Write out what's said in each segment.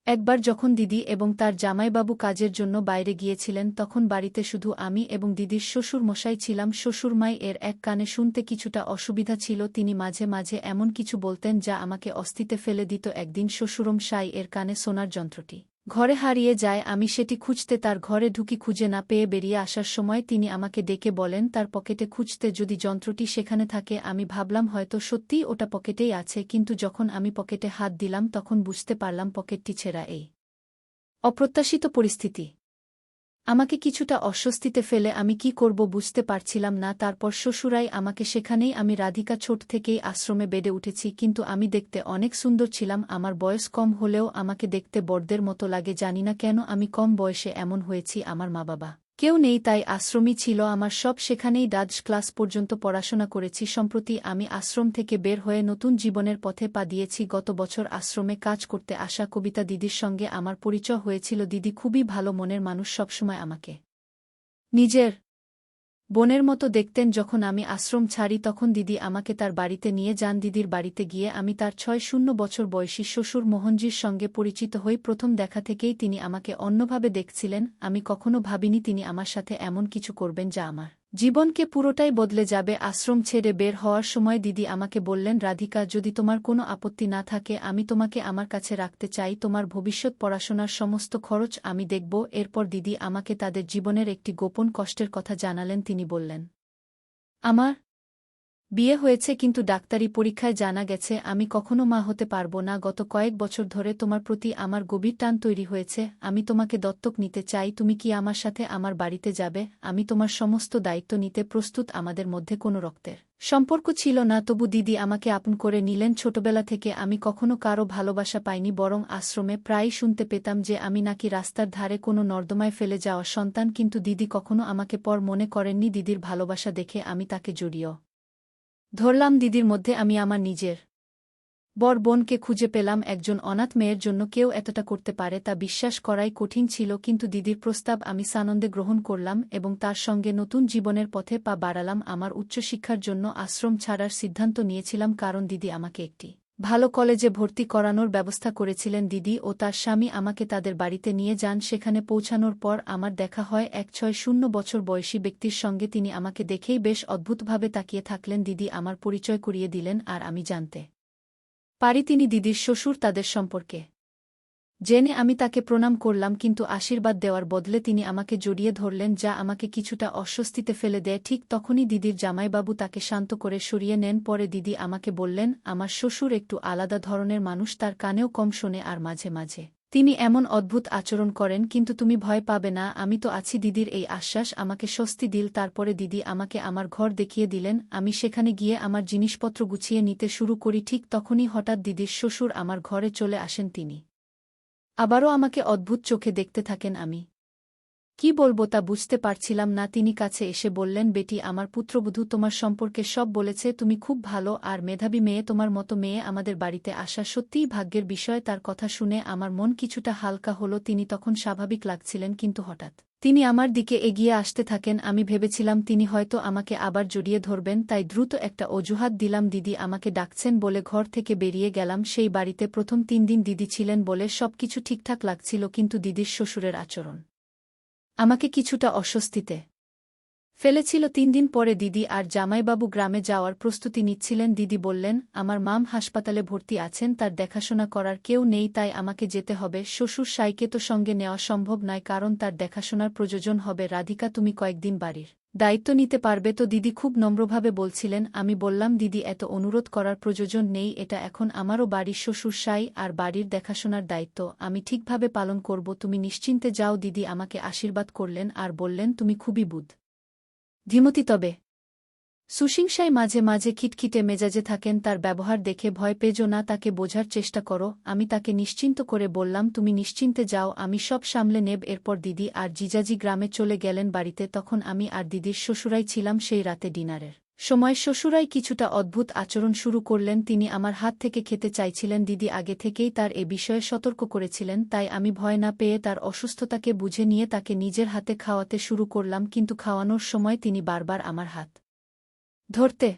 একবার যখন দিদি এবং তার জামাইবাবু কাজের জন্য বাইরে গিয়েছিলেন তখন বাড়িতে শুধু আমি এবং দিদির শ্বশুরমশাই ছিলাম। শ্বশুরমাই এর এক কানে শুনতে কিছুটা অসুবিধা ছিল, তিনি মাঝে মাঝে এমন কিছু বলতেন যা আমাকে অস্থিতে ফেলে দিত। একদিন শ্বশুরমশাই এর কানে শোনার যন্ত্রটি ঘরে হারিয়ে যায়। আমি সেটি খুঁজতে তার ঘরে ঢুকি, খুঁজে না পেয়ে বেরিয়ে আসার সময় তিনি আমাকে ডেকে বলেন তার পকেটে খুঁজতে, যদি যন্ত্রটি সেখানে থাকে। আমি ভাবলাম হয়তো সত্যিই ওটা পকেটেই আছে, কিন্তু যখন আমি পকেটে হাত দিলাম তখন বুঝতে পারলাম পকেটটি ছেঁড়া। এই অপ্রত্যাশিত পরিস্থিতি আমাকে কিছুটা অস্বস্তিতে ফেলে, আমি কি করব বুঝতে পারছিলাম না। তারপর শ্বশুরাই আমাকে সেখানেই, আমি রাধিকা ছোট থেকেই আশ্রমে বেড়ে উঠেছি, কিন্তু আমি দেখতে অনেক সুন্দর ছিলাম। আমার বয়স কম হলেও আমাকে দেখতে বড়দের মতো লাগে। জানি না কেন আমি কম বয়সে এমন হয়েছি। আমার মা বাবা কেউ নেই, তাই আশ্রমই ছিল আমার সব। সেখানেই ডাচ ক্লাস পর্যন্ত পড়াশোনা করেছি। সম্প্রতি আমি আশ্রম থেকে বের হয়ে নতুন জীবনের পথে পা দিয়েছি। গত বছর আশ্রমে কাজ করতে আসা কবিতা দিদির সঙ্গে আমার পরিচয় হয়েছিল। দিদি খুবই ভালো মনের মানুষ, সবসময় আমাকে নিজের বোনের মতো দেখতেন। যখন আমি আশ্রম ছাড়ি তখন দিদি আমাকে তার বাড়িতে নিয়ে যান। দিদির বাড়িতে গিয়ে আমি তার ৬-০ বছর বয়সী শ্বশুর মোহনজির সঙ্গে পরিচিত হই। প্রথম দেখা থেকেই তিনি আমাকে অন্যভাবে দেখছিলেন। আমি কখনো ভাবিনি তিনি আমার সাথে এমন কিছু করবেন যা আমার জীবনকে পুরোটাই বদলে যাবে। আশ্রম ছেড়ে বের হওয়ার সময় দিদি আমাকে বললেন, রাধিকা, যদি তোমার কোনো আপত্তি না থাকে আমি তোমাকে আমার কাছে রাখতে চাই। তোমার ভবিষ্যৎ পড়াশোনার সমস্ত খরচ আমি দেখব। এরপর দিদি আমাকে তাদের জীবনের একটি গোপন কষ্টের কথা জানালেন। তিনি বললেন, আমার বিয়ে হয়েছে, কিন্তু ডাক্তারি পরীক্ষায় জানা গেছে আমি কখনো মা হতে পারব না। গত কয়েক বছর ধরে তোমার প্রতি আমার গভীর টান তৈরি হয়েছে। আমি তোমাকে দত্তক নিতে চাই। তুমি কি আমার সাথে আমার বাড়িতে যাবে? আমি তোমার সমস্ত দায়িত্ব নিতে প্রস্তুত। আমাদের মধ্যে কোনো রক্তের সম্পর্ক ছিল না, তবু দিদি আমাকে আপন করে নিলেন। ছোটবেলা থেকে আমি কখনো কারো ভালোবাসা পাইনি, বরং আশ্রমে প্রায়ই শুনতে পেতাম যে আমি নাকি রাস্তার ধারে কোনো নর্দমায় ফেলে যাওয়া সন্তান। কিন্তু দিদি কখনো আমাকে পর মনে করেননি। দিদির ভালোবাসা দেখে আমি তাকে জড়িয়ে ধরলাম। দিদির মধ্যে আমি আমার নিজের বড় বোনকে খুঁজে পেলাম। একজন অনাথ মেয়ের জন্য কেউ এতটা করতে পারে তা বিশ্বাস করাই কঠিন ছিল, কিন্তু দিদির প্রস্তাব আমি সানন্দে গ্রহণ করলাম এবং তার সঙ্গে নতুন জীবনের পথে পা বাড়ালাম। আমার উচ্চশিক্ষার জন্য আশ্রম ছাড়ার সিদ্ধান্ত নিয়েছিলাম কারণ দিদি আমাকে একটি ভালো কলেজে ভর্তি করানোর ব্যবস্থা করেছিলেন। দিদি ও তার স্বামী আমাকে তাদের বাড়িতে নিয়ে যান। সেখানে পৌঁছানোর পর আমার দেখা হয় এক ৬-০ বছর বয়সী ব্যক্তির সঙ্গে। তিনি আমাকে দেখেই বেশ অদ্ভুতভাবে তাকিয়ে থাকলেন। দিদি আমার পরিচয় করিয়ে দিলেন আর আমি জানতে পারি তিনি দিদির শ্বশুর। তাদের সম্পর্কে জেনে আমি তাকে প্রণাম করলাম, কিন্তু আশীর্বাদ দেওয়ার বদলে তিনি আমাকে জড়িয়ে ধরলেন, যা আমাকে কিছুটা অস্বস্তিতে ফেলে দেয়। ঠিক তখনই দিদির জামাইবাবু তাকে শান্ত করে সরিয়ে নেন। পরে দিদি আমাকে বললেন, আমার শ্বশুর একটু আলাদা ধরনের মানুষ, তার কানেও কম শোনে আর মাঝে মাঝে তিনি এমন অদ্ভুত আচরণ করেন, কিন্তু তুমি ভয় পাবে না, আমি তো আছি। দিদির এই আশ্বাস আমাকে স্বস্তি দিল। তারপরে দিদি আমাকে আমার ঘর দেখিয়ে দিলেন। আমি সেখানে গিয়ে আমার জিনিসপত্র গুছিয়ে নিতে শুরু করি। ঠিক তখনই হঠাৎ দিদির শ্বশুর আমার ঘরে চলে আসেন। তিনি আবারও আমাকে অদ্ভুত চোখে দেখতে থাকেন। আমি কি বলবো তা বুঝতে পারছিলাম না। তিনি কাছে এসে বললেন, বেটি, আমার পুত্রবধূ তোমার সম্পর্কে সব বলেছে। তুমি খুব ভালো আর মেধাবী মেয়ে। তোমার মতো মেয়ে আমাদের বাড়িতে আসা সত্যিই ভাগ্যের বিষয়। তার কথা শুনে আমার মন কিছুটা হালকা হলো। তিনি তখন স্বাভাবিক লাগছিলেন, কিন্তু হঠাৎ তিনি আমার দিকে এগিয়ে আসতে থাকেন। আমি ভেবেছিলাম তিনি হয়তো আমাকে আবার জড়িয়ে ধরবেন, তাই দ্রুত একটা অজুহাত দিলাম। দিদি আমাকে ডাকছেন বলে ঘর থেকে বেরিয়ে গেলাম। সেই বাড়িতে প্রথম ৩ দিন দিদি ছিলেন বলে সবকিছু ঠিকঠাক লাগছিল, কিন্তু দিদির শ্বশুরের আচরণ আমাকে কিছুটা অস্বস্তিতে ফেলেছিল। ৩ দিন পরে দিদি আর জামাইবাবু গ্রামে যাওয়ার প্রস্তুতি নিচ্ছিলেন। দিদি বললেন, আমার মাম হাসপাতালে ভর্তি আছেন, তার দেখাশোনা করার কেউ নেই, তাই আমাকে যেতে হবে। শ্বশুর সাইকে তো সঙ্গে নেওয়া সম্ভব নয়, কারণ তার দেখাশোনার প্রয়োজন হবে। রাধিকা, তুমি কয়েকদিন বাড়ির দায়িত্ব নিতে পারবে তো? দিদি খুব নম্রভাবে বলছিলেন। আমি বললাম, দিদি, এত অনুরোধ করার প্রয়োজন নেই, এটা এখন আমারও বাড়ির শ্বশুর সাই আর বাড়ির দেখাশোনার দায়িত্ব আমি ঠিকভাবে পালন করব, তুমি নিশ্চিন্তে যাও। দিদি আমাকে আশীর্বাদ করলেন আর বললেন, তুমি খুবই ধীমতী, তবে সুশিংসাই মাঝে মাঝে খিটখিটে মেজাজে থাকেন। তার ব্যবহার দেখে ভয় পেজো না, তাকে বোঝার চেষ্টা করো। আমি তাকে নিশ্চিন্ত করে বললাম, তুমি নিশ্চিন্তে যাও, আমি সব সামলে নেব। এরপর দিদি আর জিজাজি গ্রামে চলে গেলেন বাড়িতে। তখন আমি আর দিদির শ্বশুরাই ছিলাম। সেই রাতে ডিনারের সময় শ্বশুরাই কিছুটা অদ্ভুত আচরণ শুরু করলেন। তিনি আমার হাত থেকে খেতে চাইছিলেন। দিদি আগে থেকেই তার এ বিষয়ে সতর্ক করেছিলেন, তাই আমি ভয় না পেয়ে তার অসুস্থতাকে বুঝে নিয়ে তাকে নিজের হাতে খাওয়াতে শুরু করলাম। কিন্তু খাওয়ানোর সময় তিনি বারবার আমার হাত ধরতে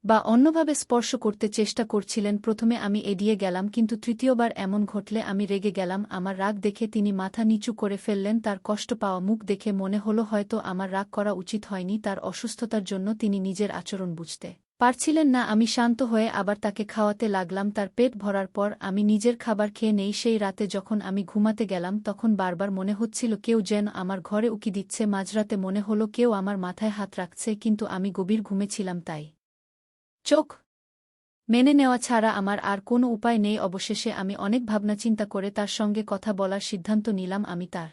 বা অন্যভাবে স্পর্শ করতে চেষ্টা করছিলেন। প্রথমে আমি এড়িয়ে গেলাম, কিন্তু তৃতীয়বার এমন ঘটলে আমি রেগে গেলাম। আমার রাগ দেখে তিনি মাথা নিচু করে ফেললেন। তার কষ্ট পাওয়া মুখ দেখে মনে হলো হয়তো আমার রাগ করা উচিত হয়নি। তার অসুস্থতার জন্য তিনি নিজের আচরণ বুঝতে পারছিলেন না। আমি শান্ত হয়ে আবার তাকে খাওয়াতে লাগলাম। তার পেট ভরার পর আমি নিজের খাবার খেয়ে নেই। সেই রাতে যখন আমি ঘুমাতে গেলাম তখন বারবার মনে হচ্ছিল কেউ যেন আমার ঘরে উকি দিচ্ছে। মাঝরাতে মনে হলো কেউ আমার মাথায় হাত রাখছে, কিন্তু আমি গভীর ঘুমেছিলাম, তাই চোখ মেনে নেওয়া ছাড়া আমার আর কোনো উপায় নেই। অবশেষে আমি অনেক ভাবনা চিন্তা করে তার সঙ্গে কথা বলার সিদ্ধান্ত নিলাম। আমি তার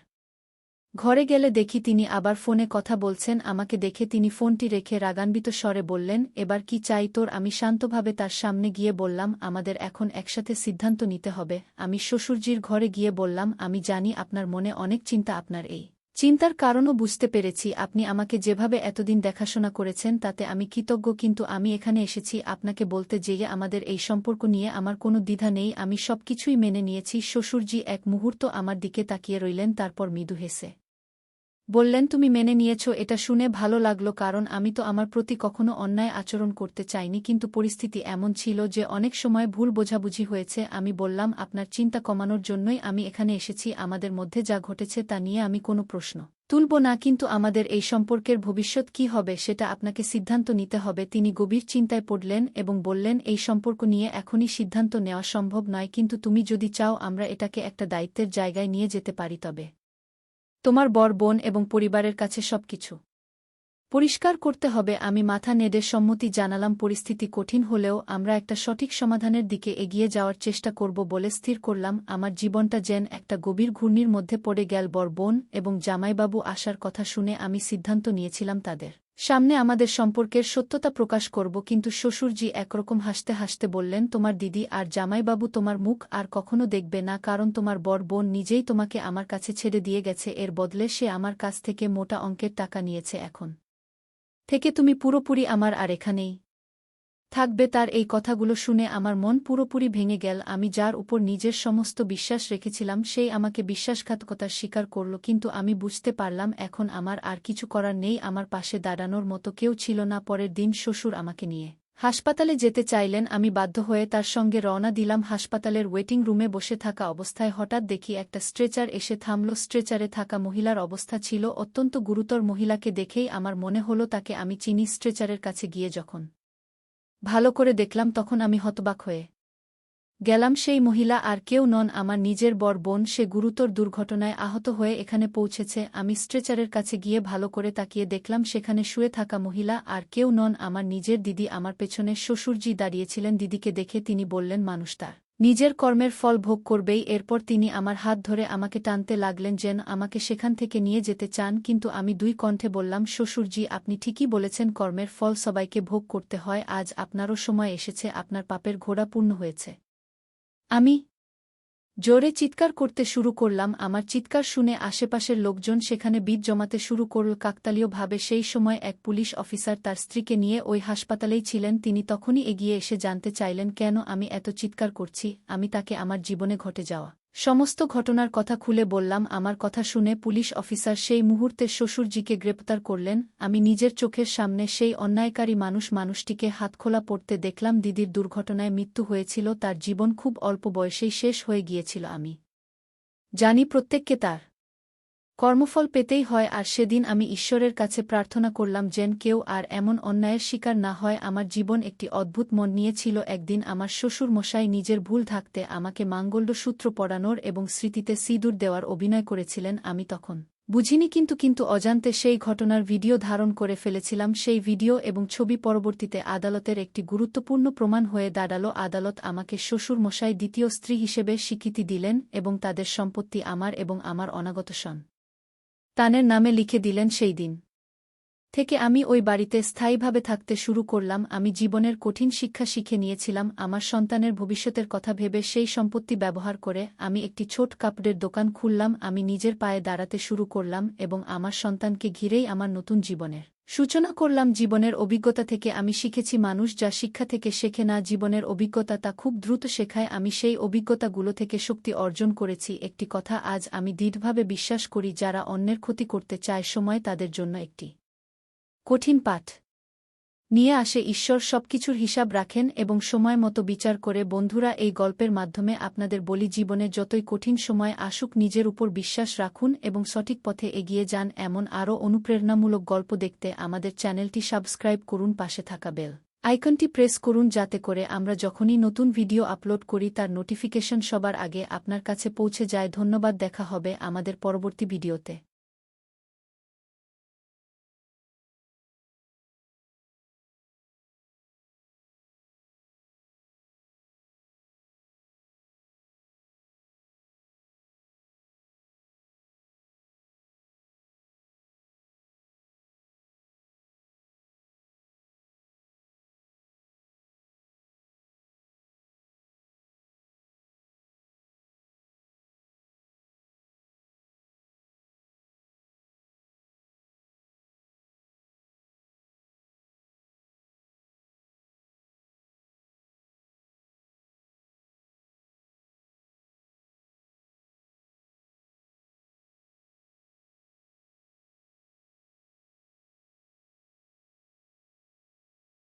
ঘরে গেলে দেখি তিনি আবার ফোনে কথা বলছেন। আমাকে দেখে তিনি ফোনটি রেখে রাগান্বিত স্বরে বললেন, এবার কি চাই তোর? আমি শান্তভাবে তার সামনে গিয়ে বললাম, আমাদের এখন একসাথে সিদ্ধান্ত নিতে হবে। আমি শ্বশুরজির ঘরে গিয়ে বললাম, আমি জানি আপনার মনে অনেক চিন্তা, আপনার এই চিন্তার কারণও বুঝতে পেরেছি। আপনি আমাকে যেভাবে এতদিন দেখাশোনা করেছেন তাতে আমি কৃতজ্ঞ, কিন্তু আমি এখানে এসেছি আপনাকে বলতে যে আমাদের এই সম্পর্ক নিয়ে আমার কোনো দ্বিধা নেই। আমি সবকিছুই মেনে নিয়েছি। শ্বশুরজি এক মুহূর্ত আমার দিকে তাকিয়ে রইলেন, তারপর মৃদু হেসে বললেন, তুমি মেনে নিয়েছ, এটা শুনে ভালো লাগলো, কারণ আমি তো আমার প্রতি কখনো অন্যায় আচরণ করতে চাইনি, কিন্তু পরিস্থিতি এমন ছিল যে অনেক সময় ভুল বোঝাবুঝি হয়েছে। আমি বললাম, আপনার চিন্তা কমানোর জন্যই আমি এখানে এসেছি। আমাদের মধ্যে যা ঘটেছে তা নিয়ে আমি কোনো প্রশ্ন তুলব না, কিন্তু আমাদের এই সম্পর্কের ভবিষ্যৎ কী হবে সেটা আপনাকে সিদ্ধান্ত নিতে হবে। তিনি গভীর চিন্তায় পড়লেন এবং বললেন, এই সম্পর্ক নিয়ে এখনই সিদ্ধান্ত নেওয়া সম্ভব নয়, কিন্তু তুমি যদি চাও আমরা এটাকে একটা দায়িত্বের জায়গায় নিয়ে যেতে পারি, তবে তোমার বর, বোন এবং পরিবারের কাছে সবকিছু পরিষ্কার করতে হবে। আমি মাথা নেড়ে সম্মতি জানালাম। পরিস্থিতি কঠিন হলেও আমরা একটা সঠিক সমাধানের দিকে এগিয়ে যাওয়ার চেষ্টা করব বলে স্থির করলাম। আমার জীবনটা যেন একটা গভীর ঘূর্ণির মধ্যে পড়ে গেল। বর, বোন এবং জামাইবাবু আসার কথা শুনে আমি সিদ্ধান্ত নিয়েছিলাম তাদের সামনে আমাদের সম্পর্কের সত্যতা প্রকাশ করব, কিন্তু শ্বশুরজি একরকম হাসতে হাসতে বললেন, তোমার দিদি আর জামাইবাবু তোমার মুখ আর কখনো দেখবে না, কারণ তোমার বর বোন নিজেই তোমাকে আমার কাছে ছেড়ে দিয়ে গেছে। এর বদলে সে আমার কাছ থেকে মোটা অঙ্কের টাকা নিয়েছে। এখন থেকে তুমি পুরোপুরি আমার আর এখানেই থাকবে। তার এই কথাগুলো শুনে আমার মন পুরোপুরি ভেঙে গেল। আমি যার উপর নিজের সমস্ত বিশ্বাস রেখেছিলাম সেই আমাকে বিশ্বাসঘাতকতার স্বীকার করল, কিন্তু আমি বুঝতে পারলাম এখন আমার আর কিছু করার নেই। আমার পাশে দাঁড়ানোর মতো কেউ ছিল না। পরের দিন শ্বশুর আমাকে নিয়ে হাসপাতালে যেতে চাইলেন। আমি বাধ্য হয়ে তার সঙ্গে রওনা দিলাম। হাসপাতালের ওয়েটিং রুমে বসে থাকা অবস্থায় হঠাৎ দেখি একটা স্ট্রেচার এসে থামল। স্ট্রেচারে থাকা মহিলার অবস্থা ছিল অত্যন্ত গুরুতর। মহিলাকে দেখেই আমার মনে হলো তাকে আমি চিনি। স্ট্রেচারের কাছে গিয়ে যখন ভালো করে দেখলাম তখন আমি হতবাক হয়ে গেলাম। সেই মহিলা আর কেউ নন, আমার নিজের বর বোন। সে গুরুতর দুর্ঘটনায় আহত হয়ে এখানে পৌঁছেছে। আমি স্ট্রেচারের কাছে গিয়ে ভালো করে তাকিয়ে দেখলাম সেখানে শুয়ে থাকা মহিলা আর কেউ নন, আমার নিজের দিদি। আমার পেছনে শ্বশুরজি দাঁড়িয়েছিলেন। দিদিকে দেখে তিনি বললেন, মানুষ তার নিজের কর্মের ফল ভোগ করবেই। এরপর তিনি আমার হাত ধরে আমাকে টানতে লাগলেন যেন আমাকে সেখান থেকে নিয়ে যেতে চান, কিন্তু আমি দুই কণ্ঠে বললাম, শ্বশুরজি আপনি ঠিকই বলেছেন, কর্মের ফল সবাইকে ভোগ করতে হয়। আজ আপনারও সময় এসেছে, আপনার পাপের ঘোড়া পূর্ণ হয়েছে। আমি জোরে চিৎকার করতে শুরু করলাম। আমার চিৎকার শুনে আশেপাশের লোকজন সেখানে ভিড় জমাতে শুরু করল। কাকতালীয়ভাবে সেই সময় এক পুলিশ অফিসার তার স্ত্রীকে নিয়ে ওই হাসপাতালেই ছিলেন। তিনি তখনই এগিয়ে এসে জানতে চাইলেন কেন আমি এত চিৎকার করছি। আমি তাকে আমার জীবনে ঘটে যাওয়া সমস্ত ঘটনার কথা খুলে বললাম। আমার কথা শুনে পুলিশ অফিসার সেই মুহূর্তে শ্বশুরজিকে গ্রেপ্তার করলেন। আমি নিজের চোখের সামনে সেই অন্যায়কারী মানুষটিকে হাতখোলা পড়তে দেখলাম। দিদির দুর্ঘটনায় মৃত্যু হয়েছিল, তার জীবন খুব অল্প বয়সেই শেষ হয়ে গিয়েছিল। আমি জানি প্রত্যেককে তার কর্মফল পেতেই হয়, আর সেদিন আমি ঈশ্বরের কাছে প্রার্থনা করলাম যেন কেউ আর এমন অন্যায়ের শিকার না হয়। আমার জীবন একটি অদ্ভুত মন নিয়েছিল। একদিন আমার শ্বশুর মশাই নিজের ভুল ঢাকতে আমাকে মাঙ্গল্যসূত্র পরানোর এবং স্মৃতিতে সিঁদুর দেওয়ার অভিনয় করেছিলেন। আমি তখন বুঝিনি, কিন্তু অজান্তে সেই ঘটনার ভিডিও ধারণ করে ফেলেছিলাম। সেই ভিডিও এবং ছবি পরবর্তীতে আদালতের একটি গুরুত্বপূর্ণ প্রমাণ হয়ে দাঁড়াল। আদালত আমাকে শ্বশুর মশাই দ্বিতীয় স্ত্রী হিসেবে স্বীকৃতি দিলেন এবং তাদের সম্পত্তি আমার এবং আমার অনাগত তানের নামে লিখে দিলেন। সেই দিন থেকে আমি ওই বাড়িতে স্থায়ীভাবে থাকতে শুরু করলাম। আমি জীবনের কঠিন শিক্ষা শিখে নিয়েছিলাম। আমার সন্তানের ভবিষ্যতের কথা ভেবে সেই সম্পত্তি ব্যবহার করে আমি একটি ছোট কাপড়ের দোকান খুললাম। আমি নিজের পায়ে দাঁড়াতে শুরু করলাম এবং আমার সন্তানকে ঘিরেই আমার নতুন জীবনের সূচনা করলাম। জীবনের অভিজ্ঞতা থেকে আমি শিখেছি মানুষ যা শিক্ষা থেকে শেখে না, জীবনের অভিজ্ঞতা তা খুব দ্রুত শেখায়। আমি সেই অভিজ্ঞতাগুলো থেকে শক্তি অর্জন করেছি। একটি কথা আজ আমি দৃঢ়ভাবে বিশ্বাস করি, যারা অন্যের ক্ষতি করতে চায় সময় তাদের জন্য একটি কঠিন পাঠ। নিয়ে আসে ঈশ্বর সবকিছুর হিসাব রাখেন এবং সময় মতো বিচার করে। বন্ধুরা, এই গল্পের মাধ্যমে আপনাদের বলি, জীবনে যতই কঠিন সময় আসুক নিজের উপর বিশ্বাস রাখুন এবং সঠিক পথে এগিয়ে যান। এমন আরও অনুপ্রেরণামূলক গল্প দেখতে আমাদের চ্যানেলটি সাবস্ক্রাইব করুন, পাশে থাকা বেল আইকনটি প্রেস করুন যাতে করে আমরা যখনই নতুন ভিডিও আপলোড করি তার নোটিফিকেশন সবার আগে আপনার কাছে পৌঁছে যায়। ধন্যবাদ, দেখা হবে আমাদের পরবর্তী ভিডিওতে।